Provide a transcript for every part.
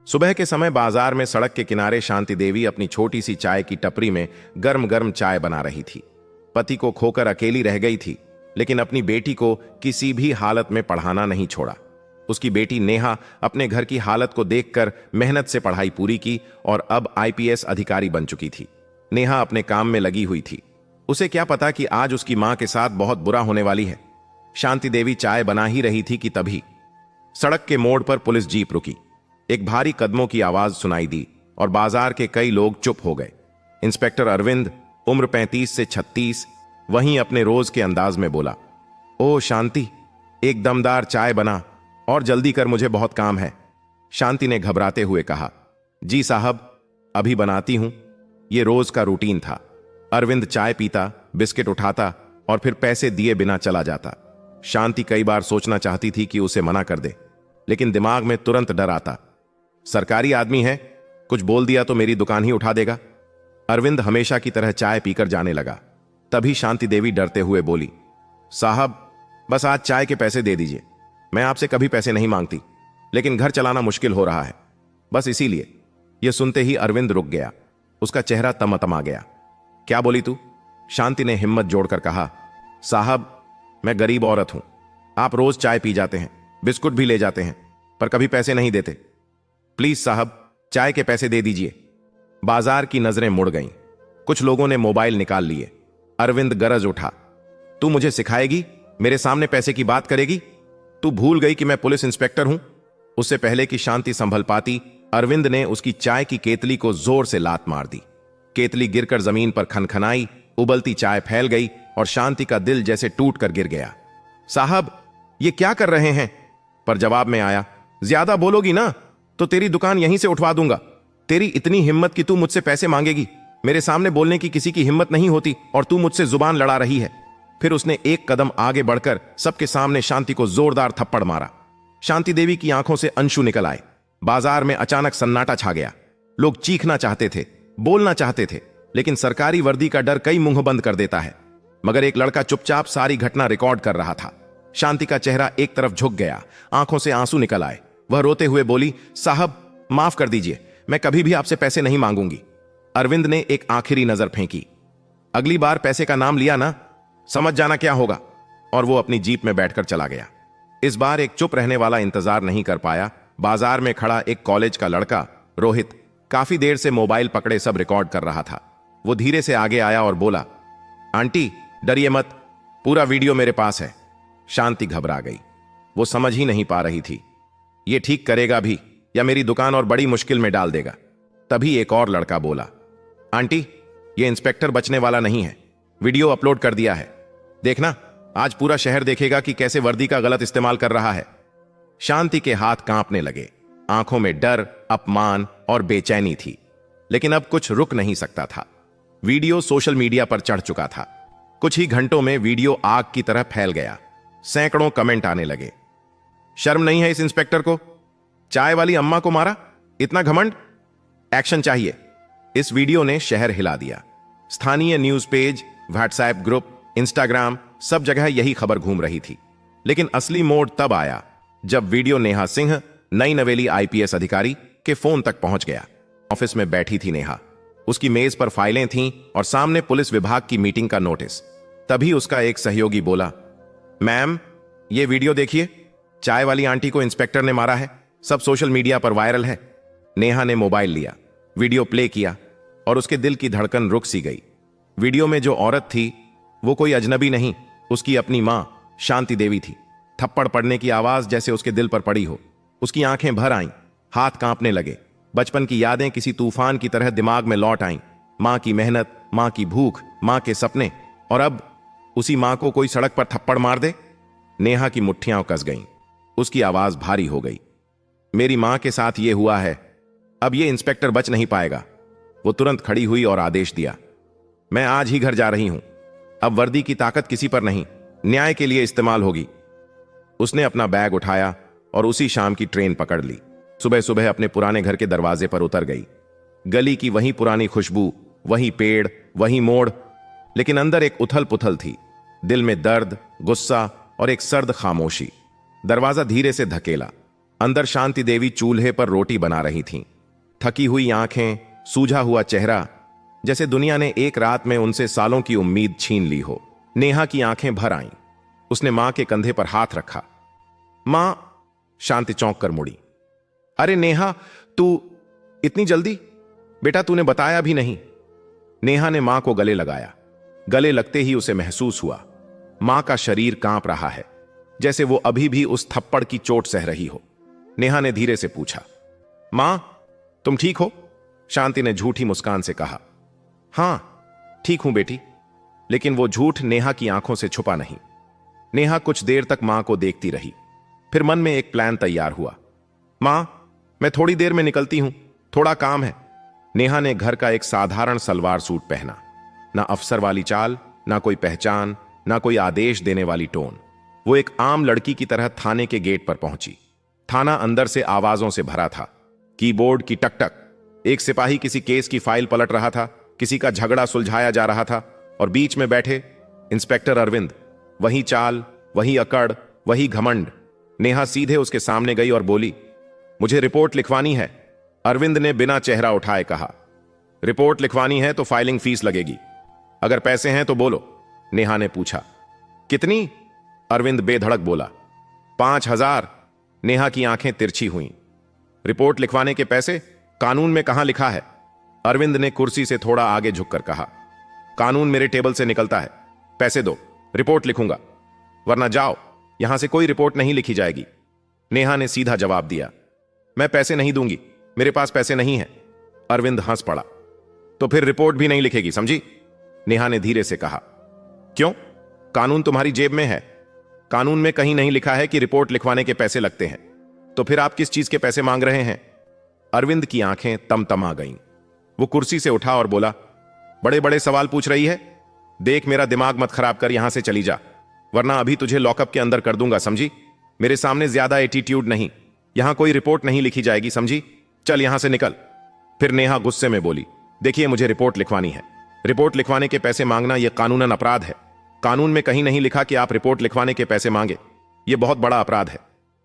सुबह के समय बाजार में सड़क के किनारे शांति देवी अपनी छोटी सी चाय की टपरी में गर्म गर्म चाय बना रही थी। पति को खोकर अकेली रह गई थी, लेकिन अपनी बेटी को किसी भी हालत में पढ़ाना नहीं छोड़ा। उसकी बेटी नेहा अपने घर की हालत को देखकर मेहनत से पढ़ाई पूरी की और अब आईपीएस अधिकारी बन चुकी थी। नेहा अपने काम में लगी हुई थी। उसे क्या पता कि आज उसकी मां के साथ बहुत बुरा होने वाली है। शांति देवी चाय बना ही रही थी कि तभी सड़क के मोड़ पर पुलिस जीप रुकी। एक भारी कदमों की आवाज सुनाई दी और बाजार के कई लोग चुप हो गए। इंस्पेक्टर अरविंद, उम्र 35 से 36, वहीं अपने रोज के अंदाज में बोला, ओ शांति, एक दमदार चाय बना और जल्दी कर, मुझे बहुत काम है। शांति ने घबराते हुए कहा, जी साहब, अभी बनाती हूं। यह रोज का रूटीन था। अरविंद चाय पीता, बिस्किट उठाता और फिर पैसे दिए बिना चला जाता। शांति कई बार सोचना चाहती थी कि उसे मना कर दे, लेकिन दिमाग में तुरंत डर आता, सरकारी आदमी है, कुछ बोल दिया तो मेरी दुकान ही उठा देगा। अरविंद हमेशा की तरह चाय पीकर जाने लगा। तभी शांति देवी डरते हुए बोली, साहब, बस आज चाय के पैसे दे दीजिए। मैं आपसे कभी पैसे नहीं मांगती, लेकिन घर चलाना मुश्किल हो रहा है, बस इसीलिए। यह सुनते ही अरविंद रुक गया। उसका चेहरा तमतमा गया। क्या बोली तू? शांति ने हिम्मत जोड़कर कहा, साहब, मैं गरीब औरत हूं। आप रोज चाय पी जाते हैं, बिस्कुट भी ले जाते हैं, पर कभी पैसे नहीं देते। प्लीज साहब, चाय के पैसे दे दीजिए। बाजार की नजरें मुड़ गईं। कुछ लोगों ने मोबाइल निकाल लिए। अरविंद गरज उठा, तू मुझे सिखाएगी? मेरे सामने पैसे की बात करेगी? तू भूल गई कि मैं पुलिस इंस्पेक्टर हूं? उससे पहले कि शांति संभल पाती, अरविंद ने उसकी चाय की केतली को जोर से लात मार दी। केतली गिरकर जमीन पर खनखनाई, उबलती चाय फैल गई और शांति का दिल जैसे टूट कर गिर गया। साहब, ये क्या कर रहे हैं? पर जवाब में आया, ज्यादा बोलोगी ना तो तेरी दुकान यहीं से उठवा दूंगा। तेरी इतनी हिम्मत कि तू मुझसे पैसे मांगेगी? मेरे सामने बोलने की किसी की हिम्मत नहीं होती और तू मुझसे जुबान लड़ा रही है। फिर उसने एक कदम आगे बढ़कर सबके सामने शांति को जोरदार थप्पड़ मारा। शांति देवी की आंखों से अंशु निकल आए। बाजार में अचानक सन्नाटा छा गया। लोग चीखना चाहते थे, बोलना चाहते थे, लेकिन सरकारी वर्दी का डर कई मुंह बंद कर देता है। मगर एक लड़का चुपचाप सारी घटना रिकॉर्ड कर रहा था। शांति का चेहरा एक तरफ झुक गया, आंखों से आंसू निकल आए। वह रोते हुए बोली, साहब, माफ कर दीजिए, मैं कभी भी आपसे पैसे नहीं मांगूंगी। अरविंद ने एक आखिरी नजर फेंकी। अगली बार पैसे का नाम लिया ना, समझ जाना क्या होगा। और वो अपनी जीप में बैठकर चला गया। इस बार एक चुप रहने वाला इंतजार नहीं कर पाया। बाजार में खड़ा एक कॉलेज का लड़का रोहित काफी देर से मोबाइल पकड़े सब रिकॉर्ड कर रहा था। वो धीरे से आगे आया और बोला, आंटी, डरिए मत, पूरा वीडियो मेरे पास है। शांति घबरा गई। वो समझ ही नहीं पा रही थी, ये ठीक करेगा भी या मेरी दुकान और बड़ी मुश्किल में डाल देगा। तभी एक और लड़का बोला, आंटी, ये इंस्पेक्टर बचने वाला नहीं है, वीडियो अपलोड कर दिया है। देखना, आज पूरा शहर देखेगा कि कैसे वर्दी का गलत इस्तेमाल कर रहा है। शांति के हाथ कांपने लगे, आंखों में डर, अपमान और बेचैनी थी, लेकिन अब कुछ रुक नहीं सकता था। वीडियो सोशल मीडिया पर चढ़ चुका था। कुछ ही घंटों में वीडियो आग की तरह फैल गया। सैकड़ों कमेंट आने लगे। शर्म नहीं है इस इंस्पेक्टर को? चाय वाली अम्मा को मारा, इतना घमंड? एक्शन चाहिए। इस वीडियो ने शहर हिला दिया। स्थानीय news page, WhatsApp group, Instagram, सब जगह यही खबर घूम रही थी। लेकिन असली मोड़ तब आया जब वीडियो नेहा सिंह, नई नवेली आईपीएस अधिकारी, के फोन तक पहुंच गया। ऑफिस में बैठी थी नेहा। उसकी मेज पर फाइलें थीं और सामने पुलिस विभाग की मीटिंग का नोटिस। तभी उसका एक सहयोगी बोला, मैम, ये वीडियो देखिए, चाय वाली आंटी को इंस्पेक्टर ने मारा है, सब सोशल मीडिया पर वायरल है। नेहा ने मोबाइल लिया, वीडियो प्ले किया और उसके दिल की धड़कन रुक सी गई। वीडियो में जो औरत थी वो कोई अजनबी नहीं, उसकी अपनी मां शांति देवी थी। थप्पड़ पड़ने की आवाज जैसे उसके दिल पर पड़ी हो। उसकी आंखें भर आईं, हाथ कांपने लगे। बचपन की यादें किसी तूफान की तरह दिमाग में लौट आईं। मां की मेहनत, मां की भूख, मां के सपने, और अब उसी मां को कोई सड़क पर थप्पड़ मार दे। नेहा की मुट्ठियां कस गईं। उसकी आवाज भारी हो गई। मेरी मां के साथ यह हुआ है, अब यह इंस्पेक्टर बच नहीं पाएगा। वो तुरंत खड़ी हुई और आदेश दिया, मैं आज ही घर जा रही हूं। अब वर्दी की ताकत किसी पर नहीं, न्याय के लिए इस्तेमाल होगी। उसने अपना बैग उठाया और उसी शाम की ट्रेन पकड़ ली। सुबह सुबह अपने पुराने घर के दरवाजे पर उतर गई। गली की वही पुरानी खुशबू, वही पेड़, वही मोड़, लेकिन अंदर एक उथल पुथल थी। दिल में दर्द, गुस्सा और एक सर्द खामोशी। दरवाजा धीरे से धकेला। अंदर शांति देवी चूल्हे पर रोटी बना रही थीं। थकी हुई आंखें, सूझा हुआ चेहरा, जैसे दुनिया ने एक रात में उनसे सालों की उम्मीद छीन ली हो। नेहा की आंखें भर आईं। उसने मां के कंधे पर हाथ रखा। मां, शांति चौंक कर मुड़ी। अरे नेहा, तू इतनी जल्दी? बेटा, तूने बताया भी नहीं। नेहा ने मां को गले लगाया। गले लगते ही उसे महसूस हुआ मां का शरीर कांप रहा है, जैसे वो अभी भी उस थप्पड़ की चोट सह रही हो। नेहा ने धीरे से पूछा, मां, तुम ठीक हो? शांति ने झूठी मुस्कान से कहा, हां, ठीक हूं बेटी। लेकिन वो झूठ नेहा की आंखों से छुपा नहीं। नेहा कुछ देर तक मां को देखती रही। फिर मन में एक प्लान तैयार हुआ। मां, मैं थोड़ी देर में निकलती हूं, थोड़ा काम है। नेहा ने घर का एक साधारण सलवार सूट पहना। ना अफसर वाली चाल, ना कोई पहचान, ना कोई आदेश देने वाली टोन। वो एक आम लड़की की तरह थाने के गेट पर पहुंची। थाना अंदर से आवाजों से भरा था। कीबोर्ड की टकटक, एक सिपाही किसी केस की फाइल पलट रहा था, किसी का झगड़ा सुलझाया जा रहा था, और बीच में बैठे इंस्पेक्टर अरविंद। वही चाल, वही अकड़, वही घमंड। नेहा सीधे उसके सामने गई और बोली, मुझे रिपोर्ट लिखवानी है। अरविंद ने बिना चेहरा उठाए कहा, रिपोर्ट लिखवानी है तो फाइलिंग फीस लगेगी। अगर पैसे हैं तो बोलो। नेहा ने पूछा, कितनी? अरविंद बेधड़क बोला, 5,000। नेहा की आंखें तिरछी हुईं। रिपोर्ट लिखवाने के पैसे कानून में कहां लिखा है? अरविंद ने कुर्सी से थोड़ा आगे झुककर कहा, कानून मेरे टेबल से निकलता है। पैसे दो, रिपोर्ट लिखूंगा, वरना जाओ, यहां से कोई रिपोर्ट नहीं लिखी जाएगी। नेहा ने सीधा जवाब दिया, मैं पैसे नहीं दूंगी, मेरे पास पैसे नहीं हैं। अरविंद हंस पड़ा, तो फिर रिपोर्ट भी नहीं लिखेगी, समझी? नेहा ने धीरे से कहा, क्यों? कानून तुम्हारी जेब में है। कानून में कहीं नहीं लिखा है कि रिपोर्ट लिखवाने के पैसे लगते हैं। तो फिर आप किस चीज के पैसे मांग रहे हैं? अरविंद की आंखें तमतमा गईं। वो कुर्सी से उठा और बोला, बड़े बड़े सवाल पूछ रही है? देख, मेरा दिमाग मत खराब कर, यहां से चली जा, वरना अभी तुझे लॉकअप के अंदर कर दूंगा, समझी? मेरे सामने ज्यादा एटीट्यूड नहीं। यहां कोई रिपोर्ट नहीं लिखी जाएगी, समझी? चल यहां से निकल। फिर नेहा गुस्से में बोली, देखिए, मुझे रिपोर्ट लिखवानी है। रिपोर्ट लिखवाने के पैसे मांगना यह कानूनन अपराध है। कानून में कहीं नहीं लिखा कि आप रिपोर्ट लिखवाने के पैसे मांगे। यह बहुत बड़ा अपराध है।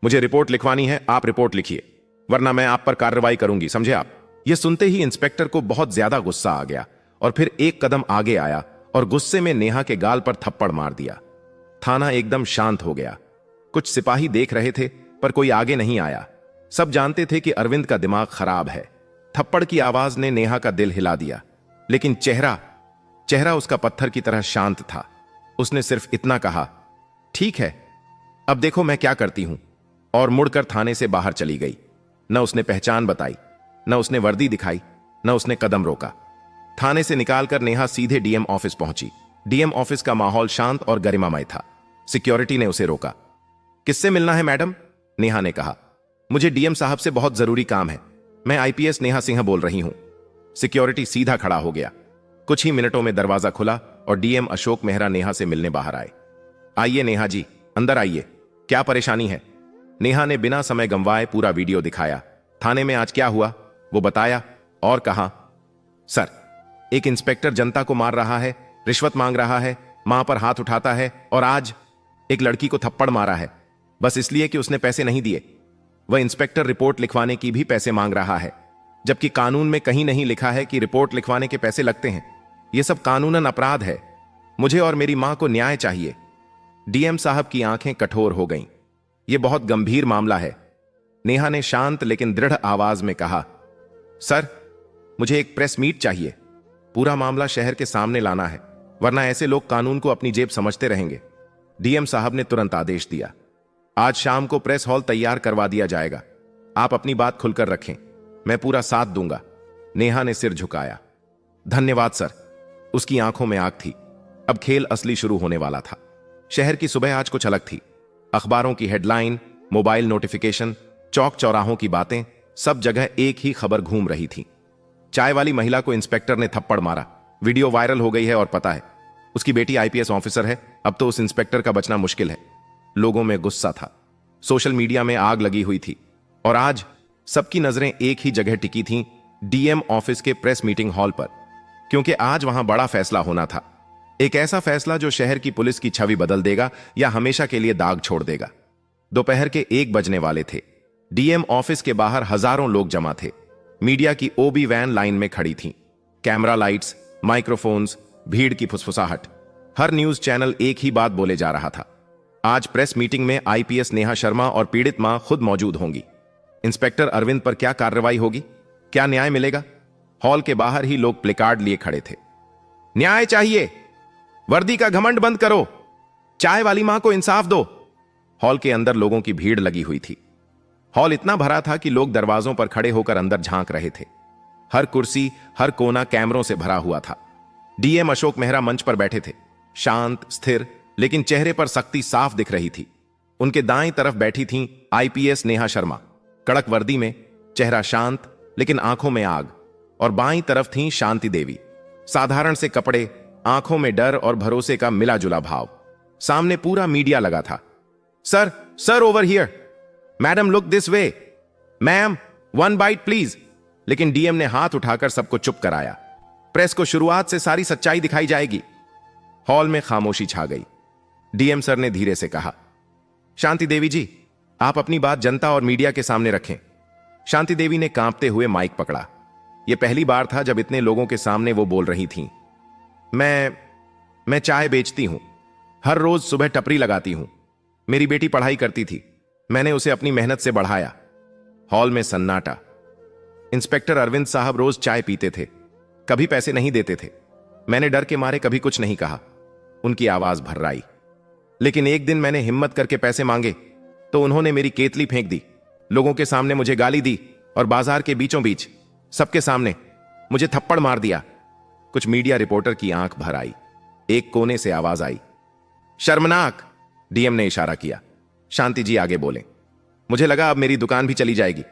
मुझे रिपोर्ट लिखवानी है, आप रिपोर्ट लिखिए, वरना मैं आप पर कार्रवाई करूंगी, समझे आप? यह सुनते ही इंस्पेक्टर को बहुत ज्यादा गुस्सा आ गया और फिर एक कदम आगे आया और गुस्से में नेहा के गाल पर थप्पड़ मार दिया। थाना एकदम शांत हो गया। कुछ सिपाही देख रहे थे, पर कोई आगे नहीं आया। सब जानते थे कि अरविंद का दिमाग खराब है। थप्पड़ की आवाज ने नेहा का दिल हिला दिया, लेकिन चेहरा उसका पत्थर की तरह शांत था। उसने सिर्फ इतना कहा, ठीक है, अब देखो मैं क्या करती हूं, और मुड़कर थाने से बाहर चली गई। न उसने पहचान बताई, न उसने वर्दी दिखाई, न उसने कदम रोका। थाने से निकालकर नेहा सीधे डीएम ऑफिस पहुंची। डीएम ऑफिस का माहौल शांत और गरिमामय था। सिक्योरिटी ने उसे रोका। किससे मिलना है मैडम? नेहा ने कहा, मुझे डीएम साहब से बहुत जरूरी काम है। मैं आईपीएस नेहा सिंह बोल रही हूं। सिक्योरिटी सीधा खड़ा हो गया। कुछ ही मिनटों में दरवाजा खुला और डीएम अशोक मेहरा नेहा से मिलने बाहर आए। आइए नेहा जी, अंदर आइए, क्या परेशानी है? नेहा ने बिना समय गंवाए पूरा वीडियो दिखाया। थाने में आज क्या हुआ वो बताया और कहा, सर, एक इंस्पेक्टर जनता को मार रहा है, रिश्वत मांग रहा है, मां पर हाथ उठाता है, और आज एक लड़की को थप्पड़ मारा है, बस इसलिए कि उसने पैसे नहीं दिए। वह इंस्पेक्टर रिपोर्ट लिखवाने की भी पैसे मांग रहा है, जबकि कानून में कहीं नहीं लिखा है कि रिपोर्ट लिखवाने के पैसे लगते हैं। यह सब कानूनन अपराध है। मुझे और मेरी मां को न्याय चाहिए। डीएम साहब की आंखें कठोर हो गईं। यह बहुत गंभीर मामला है। नेहा ने शांत लेकिन दृढ़ आवाज में कहा, सर, मुझे एक प्रेस मीट चाहिए। पूरा मामला शहर के सामने लाना है, वरना ऐसे लोग कानून को अपनी जेब समझते रहेंगे। डीएम साहब ने तुरंत आदेश दिया, आज शाम को प्रेस हॉल तैयार करवा दिया जाएगा। आप अपनी बात खुलकर रखें, मैं पूरा साथ दूंगा। नेहा ने सिर झुकाया। धन्यवाद सर। उसकी आंखों में आग थी। अब खेल असली शुरू होने वाला था। शहर की सुबह आज कुछ अलग थी। अखबारों की हेडलाइन, मोबाइल नोटिफिकेशन, चौक चौराहों की बातें, सब जगह एक ही खबर घूम रही थी। चाय वाली महिला को इंस्पेक्टर ने थप्पड़ मारा। वीडियो वायरल हो गई है और पता है, उसकी बेटी आईपीएस ऑफिसर है। अब तो उस इंस्पेक्टर का बचना मुश्किल है। लोगों में गुस्सा था। सोशल मीडिया में आग लगी हुई थी और आज सबकी नजरें एक ही जगह टिकी थीं, डीएम ऑफिस के प्रेस मीटिंग हॉल पर, क्योंकि आज वहां बड़ा फैसला होना था। एक ऐसा फैसला जो शहर की पुलिस की छवि बदल देगा या हमेशा के लिए दाग छोड़ देगा। दोपहर के 1 बजने वाले थे। डीएम ऑफिस के बाहर हजारों लोग जमा थे। मीडिया की ओबी वैन लाइन में खड़ी थी। कैमरा लाइट्स, माइक्रोफोन्स, भीड़ की फुसफुसाहट। हर न्यूज चैनल एक ही बात बोले जा रहा था। आज प्रेस मीटिंग में आईपीएस नेहा शर्मा और पीड़ित मां खुद मौजूद होंगी। इंस्पेक्टर अरविंद पर क्या कार्रवाई होगी, क्या न्याय मिलेगा? हॉल के बाहर ही लोग प्लेकार्ड लिए खड़े थे। न्याय चाहिए, वर्दी का घमंड बंद करो, चाय वाली मां को इंसाफ दो। हॉल के अंदर लोगों की भीड़ लगी हुई थी। हॉल इतना भरा था कि लोग दरवाजों पर खड़े होकर अंदर झांक रहे थे। हर कुर्सी, हर कोना कैमरों से भरा हुआ था। डीएम अशोक मेहरा मंच पर बैठे थे, शांत, स्थिर, लेकिन चेहरे पर सख्ती साफ दिख रही थी। उनके दाएं तरफ बैठी थीं आईपीएस नेहा शर्मा, कड़क वर्दी में, चेहरा शांत लेकिन आंखों में आग। और बाईं तरफ थीं शांति देवी, साधारण से कपड़े, आंखों में डर और भरोसे का मिला जुला भाव। सामने पूरा मीडिया लगा था। Sir, sir over here, madam look this way, ma'am one byte please. लेकिन डीएम ने हाथ उठाकर सबको चुप कराया। प्रेस को शुरुआत से सारी सच्चाई दिखाई जाएगी। हॉल में खामोशी छा गई। डीएम सर ने धीरे से कहा, शांति देवी जी, आप अपनी बात जनता और मीडिया के सामने रखें। शांति देवी ने कांपते हुए माइक पकड़ा। यह पहली बार था जब इतने लोगों के सामने वो बोल रही थीं। मैं चाय बेचती हूं, हर रोज सुबह टपरी लगाती हूं। मेरी बेटी पढ़ाई करती थी, मैंने उसे अपनी मेहनत से बढ़ाया। हॉल में सन्नाटा। इंस्पेक्टर अरविंद साहब रोज चाय पीते थे, कभी पैसे नहीं देते थे। मैंने डर के मारे कभी कुछ नहीं कहा। उनकी आवाज भर्राई। लेकिन एक दिन मैंने हिम्मत करके पैसे मांगे तो उन्होंने मेरी केतली फेंक दी, लोगों के सामने मुझे गाली दी और बाजार के बीचों बीच सबके सामने मुझे थप्पड़ मार दिया। कुछ मीडिया रिपोर्टर की आंख भर आई। एक कोने से आवाज आई, शर्मनाक। डीएम ने इशारा किया। शांति जी आगे बोले। मुझे लगा अब मेरी दुकान भी चली जाएगी,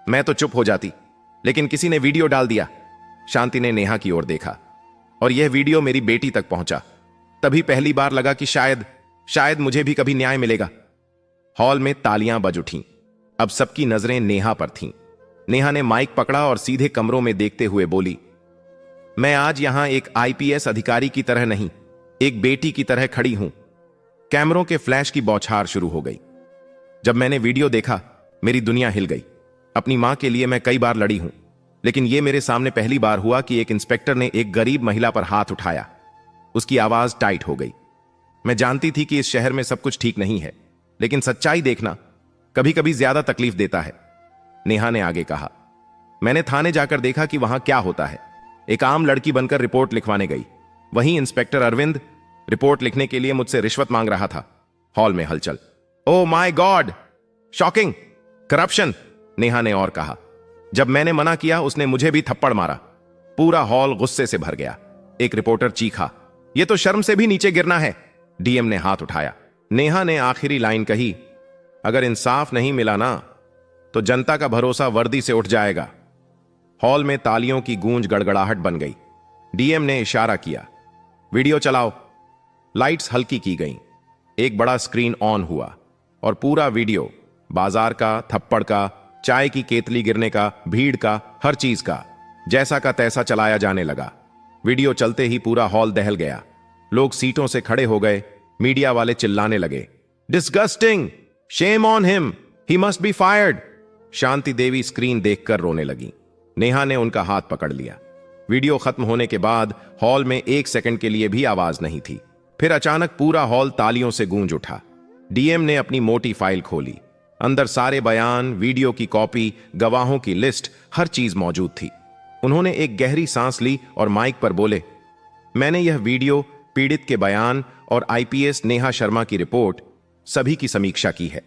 मैं तो चुप हो जाती, लेकिन किसी ने वीडियो डाल दिया। शांति ने नेहा की ओर देखा, और यह वीडियो मेरी बेटी तक पहुंचा। तभी पहली बार लगा कि शायद मुझे भी कभी न्याय मिलेगा। हॉल में तालियां बज उठीं। अब सबकी नजरें नेहा पर थीं। नेहा ने माइक पकड़ा और सीधे कमरों में देखते हुए बोली, मैं आज यहां एक आईपीएस अधिकारी की तरह नहीं, एक बेटी की तरह खड़ी हूं। कैमरों के फ्लैश की बौछार शुरू हो गई। जब मैंने वीडियो देखा, मेरी दुनिया हिल गई। अपनी मां के लिए मैं कई बार लड़ी हूं, लेकिन यह मेरे सामने पहली बार हुआ कि एक इंस्पेक्टर ने एक गरीब महिला पर हाथ उठाया। उसकी आवाज टाइट हो गई। मैं जानती थी कि इस शहर में सब कुछ ठीक नहीं है, लेकिन सच्चाई देखना कभी कभी ज्यादा तकलीफ देता है। नेहा ने आगे कहा, मैंने थाने जाकर देखा कि वहां क्या होता है। एक आम लड़की बनकर रिपोर्ट लिखवाने गई, वहीं इंस्पेक्टर अरविंद रिपोर्ट लिखने के लिए मुझसे रिश्वत मांग रहा था। हॉल में हलचल। Oh my God, shocking, corruption, Neha ने और कहा। जब मैंने मना किया, उसने मुझे भी थप्पड़ मारा। पूरा हॉल गुस्से से भर गया। एक रिपोर्टर चीखा, यह तो शर्म से भी नीचे गिरना है। डीएम ने हाथ उठाया। नेहा ने आखिरी लाइन कही, अगर इंसाफ नहीं मिला ना, तो जनता का भरोसा वर्दी से उठ जाएगा। हॉल में तालियों की गूंज गड़गड़ाहट बन गई। डीएम ने इशारा किया, वीडियो चलाओ। लाइट्स हल्की की गईं। एक बड़ा स्क्रीन ऑन हुआ और पूरा वीडियो, बाजार का, थप्पड़ का, चाय की केतली गिरने का, भीड़ का, हर चीज का, जैसा का तैसा चलाया जाने लगा। वीडियो चलते ही पूरा हॉल दहल गया। लोग सीटों से खड़े हो गए। मीडिया वाले चिल्लाने लगे, disgusting, shame on him, he must be fired. Shanti Devi screen देखकर रोने लगी। नेहा ने उनका हाथ पकड़ लिया। वीडियो खत्म होने के बाद हॉल में एक सेकंड के लिए भी आवाज नहीं थी। फिर अचानक पूरा हॉल तालियों से गूंज उठा। डीएम ने अपनी मोटी फाइल खोली। अंदर सारे बयान, वीडियो की कॉपी, गवाहों की लिस्ट, हर चीज मौजूद थी। उन्होंने एक गहरी सांस ली और माइक पर बोले, मैंने यह वीडियो, पीड़ित के बयान और आईपीएस नेहा शर्मा की रिपोर्ट सभी की समीक्षा की है।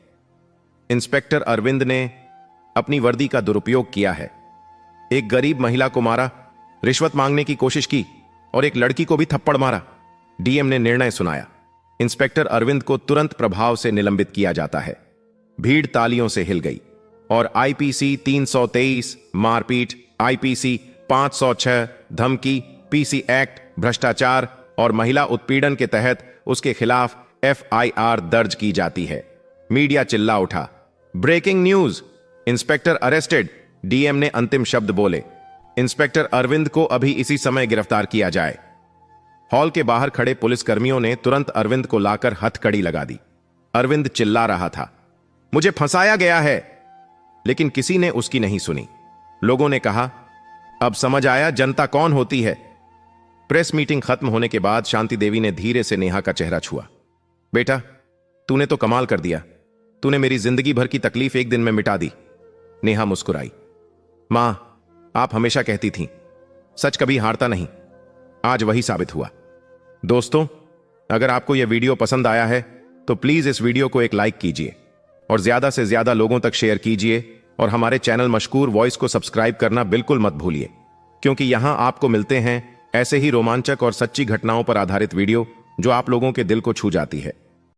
इंस्पेक्टर अरविंद ने अपनी वर्दी का दुरुपयोग किया है, एक गरीब महिला को मारा, रिश्वत मांगने की कोशिश की और एक लड़की को भी थप्पड़ मारा। डीएम ने निर्णय सुनाया, इंस्पेक्टर अरविंद को तुरंत प्रभाव से निलंबित किया जाता है। भीड़ तालियों से हिल गई और आईपीसी 323 मारपीट, आईपीसी 506 धमकी, पीसी एक्ट भ्रष्टाचार और महिला उत्पीड़न के तहत उसके खिलाफ एफआईआर दर्ज की जाती है। मीडिया चिल्ला उठा, breaking news, inspector arrested. DM ने अंतिम शब्द बोले, इंस्पेक्टर अरविंद को अभी इसी समय गिरफ्तार किया जाए। हॉल के बाहर खड़े पुलिसकर्मियों ने तुरंत अरविंद को लाकर हथकड़ी लगा दी। अरविंद चिल्ला रहा था, मुझे फंसाया गया है, लेकिन किसी ने उसकी नहीं सुनी। लोगों ने कहा, अब समझ आया जनता कौन होती है। प्रेस मीटिंग खत्म होने के बाद शांति देवी ने धीरे से नेहा का चेहरा छुआ। बेटा, तूने तो कमाल कर दिया। तूने मेरी जिंदगी भर की तकलीफ एक दिन में मिटा दी। नेहा मुस्कुराई। मां, आप हमेशा कहती थीं, सच कभी हारता नहीं। आज वही साबित हुआ। दोस्तों, अगर आपको यह वीडियो पसंद आया है तो प्लीज इस वीडियो को एक लाइक कीजिए और ज्यादा से ज्यादा लोगों तक शेयर कीजिए और हमारे चैनल मशकूर वॉइस को सब्सक्राइब करना बिल्कुल मत भूलिए, क्योंकि यहां आपको मिलते हैं ऐसे ही रोमांचक और सच्ची घटनाओं पर आधारित वीडियो जो आप लोगों के दिल को छू जाती है।